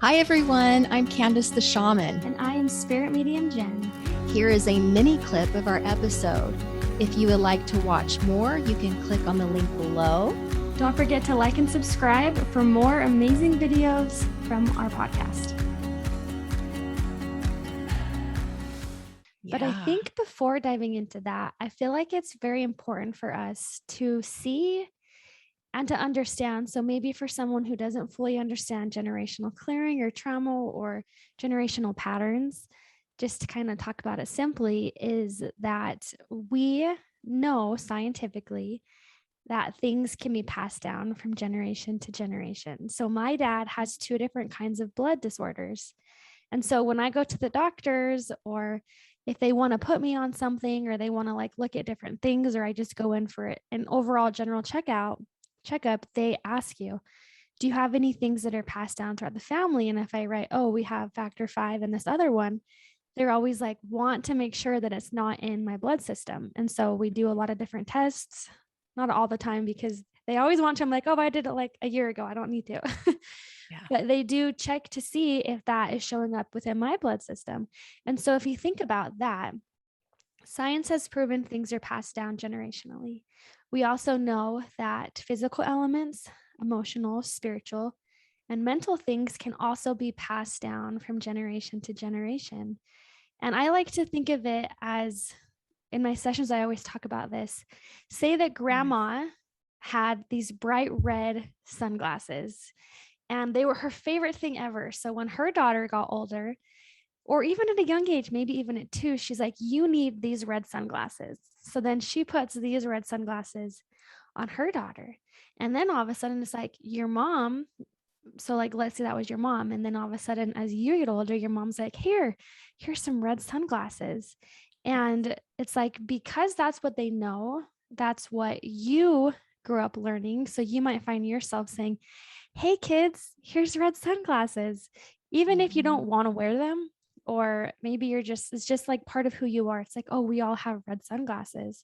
Hi everyone, I'm Candace the Shaman. And I am Spirit Medium Jen. Here is a mini clip of our episode. If you would like to watch more, you can click on the link below. Don't forget to like and subscribe for more amazing videos from our podcast. But I think before diving into that, I feel like it's very important for us to see and to understand. So maybe for someone who doesn't fully understand generational clearing or trauma or generational patterns, just to kind of talk about it simply, is that we know scientifically that things can be passed down from generation to generation. So my dad has 2 different kinds of blood disorders. And so when I go to the doctors, or if they want to put me on something, or they want to look at different things, or I just go in for an overall general checkup, they ask you, do you have any things that are passed down throughout the family? And if I write, oh, we have factor 5 and this other one, they're always want to make sure that it's not in my blood system. And so we do a lot of different tests, not all the time, because they always want to, I'm like, oh, I did it a year ago, I don't need to. But they do check to see if that is showing up within my blood system. And so if you think about that, science has proven things are passed down generationally. We also know that physical elements, emotional, spiritual, and mental things can also be passed down from generation to generation. And I like to think of it as, in my sessions, I always talk about this. Say that grandma had these bright red sunglasses, and they were her favorite thing ever. So when her daughter got older, or even at a young age, maybe even at 2, she's like, you need these red sunglasses. So then she puts these red sunglasses on her daughter. And then all of a sudden it's like your mom. So let's say that was your mom. And then all of a sudden, as you get older, your mom's like, here's some red sunglasses. And it's because that's what they know, that's what you grew up learning. So you might find yourself saying, hey kids, here's red sunglasses. Even if you don't want to wear them, or maybe it's just part of who you are. It's oh, we all have red sunglasses.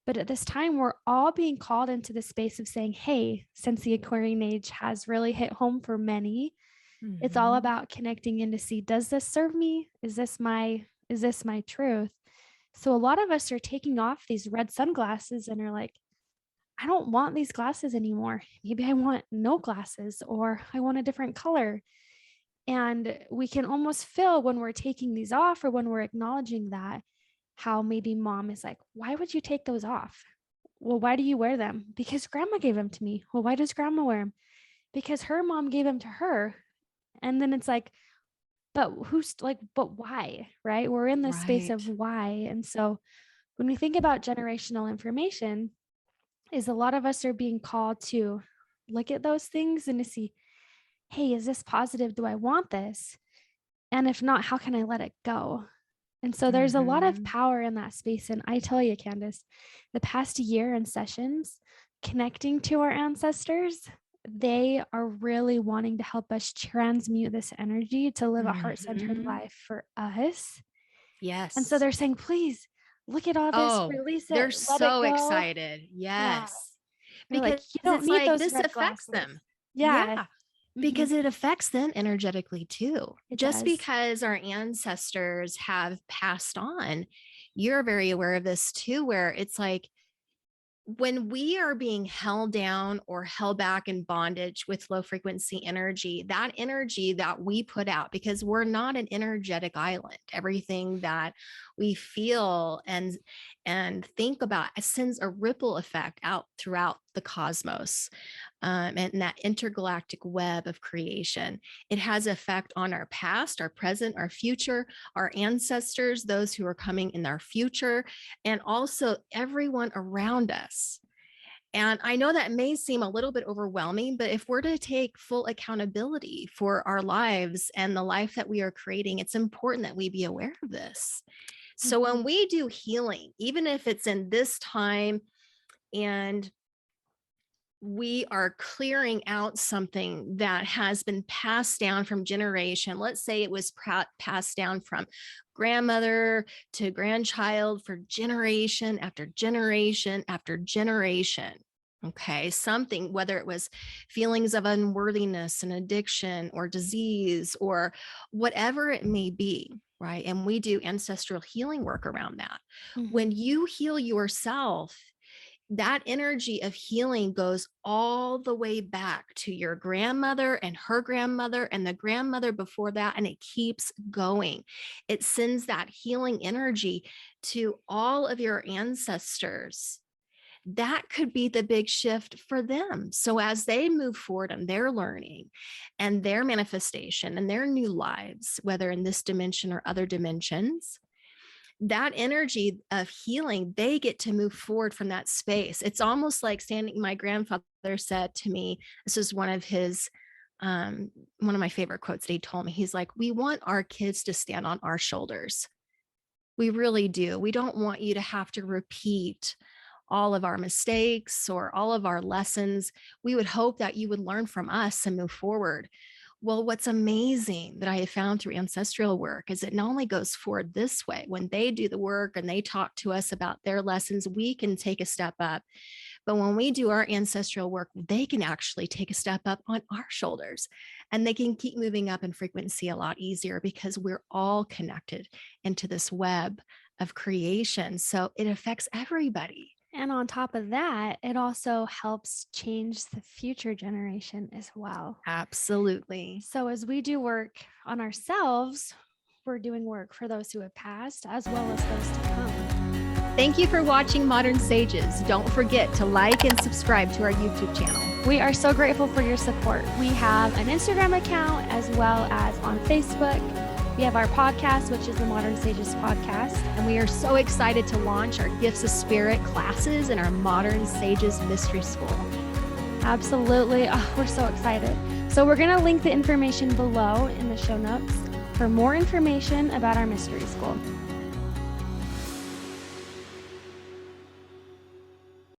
But at this time, we're all being called into the space of saying, hey, since the Aquarian Age has really hit home for many, it's all about connecting in to see, does this serve me? Is this my truth? So a lot of us are taking off these red sunglasses and are like, I don't want these glasses anymore. Maybe I want no glasses, or I want a different color. And we can almost feel when we're taking these off, or when we're acknowledging that, how maybe mom is like, why would you take those off? Well, why do you wear them? Because grandma gave them to me. Well, why does grandma wear them? Because her mom gave them to her. And then it's but but why, right? We're in this space of why. And so when we think about generational information, is a lot of us are being called to look at those things and to see, hey, is this positive? Do I want this? And if not, how can I let it go? And so there's a lot of power in that space. And I tell you, Candace, the past year in sessions, connecting to our ancestors, they are really wanting to help us transmute this energy to live a heart-centered life for us. Yes. And so they're saying, please look at all this, release it. They're so excited. Yes. Yeah. Because you don't need those this red affects glasses. them. Yeah. Because it affects them energetically too. It Just does. because our ancestors have passed on, you're very aware of this too, where it's when we are being held down or held back in bondage with low frequency energy, that energy that we put out, because we're not an energetic island, everything that we feel and think about sends a ripple effect out throughout the cosmos, and that intergalactic web of creation. It has effect on our past, our present, our future, our ancestors, those who are coming in our future, and also everyone around us. And I know that may seem a little bit overwhelming, but if we're to take full accountability for our lives and the life that we are creating, it's important that we be aware of this. So when we do healing, even if it's in this time and we are clearing out something that has been passed down from generation, let's say it was passed down from grandmother to grandchild for generation after generation after generation. Okay, something, whether it was feelings of unworthiness and addiction or disease or whatever it may be, right? And we do ancestral healing work around that. When Mhm. you heal yourself, that energy of healing goes all the way back to your grandmother and her grandmother and the grandmother before that, and it keeps going. It sends that healing energy to all of your ancestors. That could be the big shift for them. So as they move forward on their learning and their manifestation and their new lives, whether in this dimension or other dimensions, that energy of healing, they get to move forward from that space. It's almost like standing, my grandfather said to me, this is one of my favorite quotes that he told me. He's like, we want our kids to stand on our shoulders. We really do. We don't want you to have to repeat all of our mistakes or all of our lessons. We would hope that you would learn from us and move forward. Well, what's amazing that I have found through ancestral work is it not only goes forward this way, when they do the work and they talk to us about their lessons, we can take a step up. But when we do our ancestral work, they can actually take a step up on our shoulders and they can keep moving up in frequency a lot easier because we're all connected into this web of creation. So it affects everybody. And on top of that, it also helps change the future generation as well. Absolutely. So as we do work on ourselves, we're doing work for those who have passed as well as those to come. Thank you for watching Modern Sages. Don't forget to like and subscribe to our YouTube channel. We are so grateful for your support. We have an Instagram account as well as on Facebook. We have our podcast, which is the Modern Sages podcast. And we are so excited to launch our Gifts of Spirit classes in our Modern Sages Mystery School. Absolutely. Oh, we're so excited. So we're going to link the information below in the show notes for more information about our mystery school.